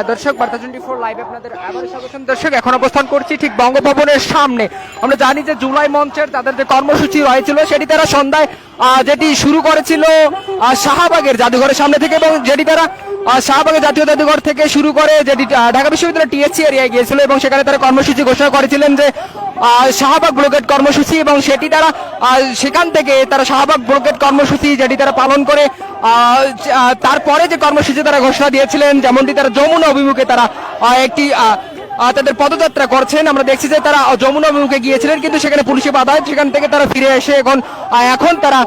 দর্শক বার্তা 24 লাইভ আপনাদের আবারও স্বাগতম। দর্শক এখন অবস্থান করছি ঠিক বঙ্গভবনের সামনে। আমরা জানি যে জুলাই মঞ্চের তাদের যে কর্মসূচি হয়েছিল সেটি তারা সন্ধ্যায় যেটি শুরু করেছিল শাহবাগের জাদুঘরের সামনে থেকে, এবং যেটি তারা শাহবাগের জাতীয় জাদুঘর থেকে শুরু করে যেটি ঢাকা বিশ্ববিদ্যালয় টিএসসি এরিয়ায় গিয়েছিল, এবং সেখানে তারা কর্মসূচি ঘোষণা করেছিলেন যে শাহবাগ ব্লকেট কর্মসূচি, এবং সেটি তারা সেখান থেকে তারা শাহবাগ ব্লকেট কর্মসূচি যেটি তারা পালন করে তারপরে যে কর্মসূচি তারা ঘোষণা দিয়েছিলেন, যেমনটি তারা যমুনা অভিমুখে তারা একটি তাদের পদযাত্রা করছেন। আমরা দেখছি যে তারা যমুনা অভিমুখে গিয়েছিলেন, কিন্তু সেখানে পুলিশে বাধায় সেখান থেকে তারা ফিরে এসে এখন তারা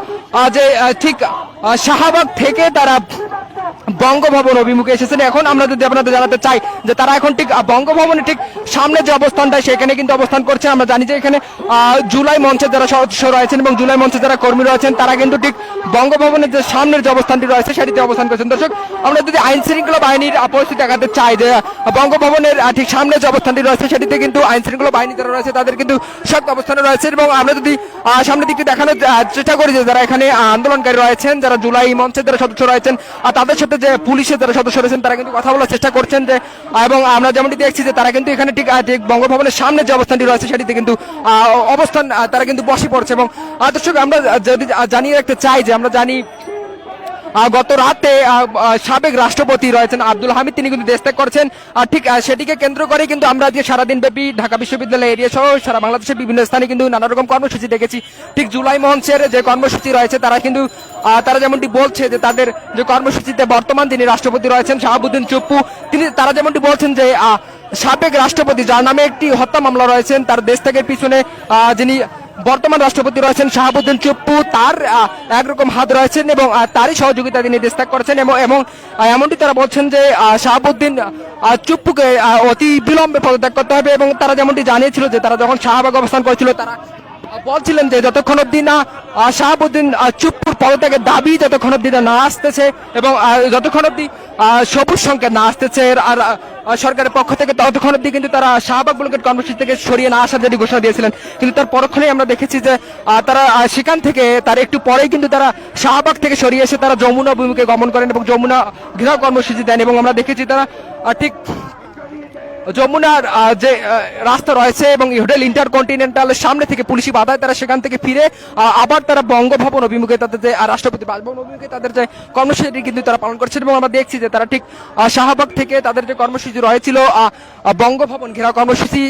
যে ঠিক শাহবাগ থেকে তারা বঙ্গভবন অভিমুখে এসেছেন। এখন আমরা যদি আপনাদের জানাতে চাই যে তারা এখন ঠিক বঙ্গভবনের ঠিক সামনে যে অবস্থানটা সেখানে কিন্তু অবস্থান করছে। আমরা জানি যে এখানে জুলাই মঞ্চের যারা সদস্য রয়েছেন এবং জুলাই মঞ্চের যারা কর্মী রয়েছেন তারা কিন্তু ঠিক বঙ্গভবনের যে সামনের যে অবস্থানটি রয়েছে সেটিতে অবস্থান করছেন। দর্শক আমরা যদি আইন শৃঙ্খলা বাহিনীর পরিস্থিতি দেখাতে চাই যে বঙ্গভবনের ঠিক সামনে যে অবস্থানটি রয়েছে সেটিতে কিন্তু আইন শৃঙ্খলা বাহিনী যারা রয়েছে তাদের কিন্তু শক্ত অবস্থানে রয়েছে, এবং আমরা যদি সামনের দিকে দেখানোর চেষ্টা করি যে যারা এখানে আন্দোলনকারী রয়েছেন, যারা জুলাই মঞ্চের যারা সদস্য রয়েছেন তাদের সাথে যে পুলিশের যারা সদস্য রয়েছেন তারা কিন্তু কথা বলার চেষ্টা করছেন যে, এবং আমরা যেমনটি দেখছি যে তারা কিন্তু এখানে ঠিক বঙ্গভবনের সামনে যে অবস্থানটি রয়েছে সেটিতে কিন্তু অবস্থান তারা কিন্তু বসে পড়ছে। এবং দর্শক আমরা যদি জানিয়ে রাখতে চাই যে আমরা জানি গত রাতে সাবেক রাষ্ট্রপতি রয়েছেন আব্দুল হামিদ তিনি কিন্তু দেশ ত্যাগ করছেন। ঠিক সেটিকে কেন্দ্র করে কিন্তু আমরা আজকে সারাদিন ব্যাপী ঢাকা বিশ্ববিদ্যালয় এরিয়া সহ সারা বাংলাদেশের বিভিন্ন স্থানে কিন্তু নানা রকম কর্মসূচি দেখেছি। ঠিক জুলাই মঞ্চের যে কর্মসূচি রয়েছে তারা কিন্তু তারা যেমনটি বলছে যে তাদের যে কর্মসূচিতে বর্তমান যিনি রাষ্ট্রপতি রয়েছেন শাহাবুদ্দিন চুপ্পু তারা যেমনটি বলছেন যে সাবেক রাষ্ট্রপতি যার নামে একটি হত্যা মামলা রয়েছেন তার দেশ ত্যাগের পিছনে যিনি বর্তমান রাষ্ট্রপতি রয়েছেন শাহাবুদ্দিন চুপ্পু তার একরকম হাত রয়েছেন, এবং তারই সহযোগিতা তিনি দেশ ত্যাগ করেছেন। এবং এমনটি তারা বলছেন যে শাহাবুদ্দিন চুপ্পুকে অতি বিলম্বে পদত্যাগ করতে হবে। এবং তারা যেমনটি জানিয়েছিল যে তারা যখন শাহবাগ অবস্থান করেছিল তারা বলছিলেন যে যতক্ষণ অব্দি না শাহাবুদ্দিন চুপ্পুর পদত্যাগের দাবি যতক্ষণ অব্দি না আসতেছে, এবং যতক্ষণ অব্দি সবুজ সংকেত না আসতেছে আর সরকারের পক্ষ থেকে ততক্ষণ অব্দি কিন্তু তারা শাহবাগ ব্লকের কর্মসূচি থেকে সরিয়ে না আসার যেটি ঘোষণা দিয়েছিলেন, কিন্তু তার পরক্ষণেই আমরা দেখেছি যে তারা সেখান থেকে তার একটু পরেই কিন্তু তারা শাহবাগ থেকে সরিয়ে এসে তারা যমুনা অভিমুখে গমন করেন এবং যমুনা ঘেরাও কর্মসূচি দেন। এবং আমরা দেখেছি তারা ঠিক যমুনার যে রাস্তা রয়েছে এবং হোটেল ইন্টারকন্টিনেন্টালের সামনে থেকে পুলিশি বাধায় তারা সেখান থেকে ফিরে আবার তারা বঙ্গভবন অভিমুখে তাদের যে রাষ্ট্রপতি বাসভবন অভিমুখে তাদের যে কর্মসূচি কিন্তু তারা পালন করছেন। এবং আমরা দেখছি যে তারা ঠিক শাহবাগ থেকে তাদের যে কর্মসূচি রয়েছিল বঙ্গভবন ঘেরাও কর্মসূচি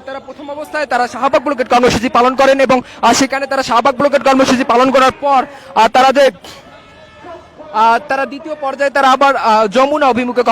তারা প্রথম অবস্থায় তারা শাহবাগ ব্লকেট কর্মসূচি পালন করেন, এবং সেখানে তারা শাহবাগ ব্লকেট কর্মসূচি পালন করার পর তারা দ্বিতীয় পর্যায়ে তারা আবার যমুনা অভিমুখে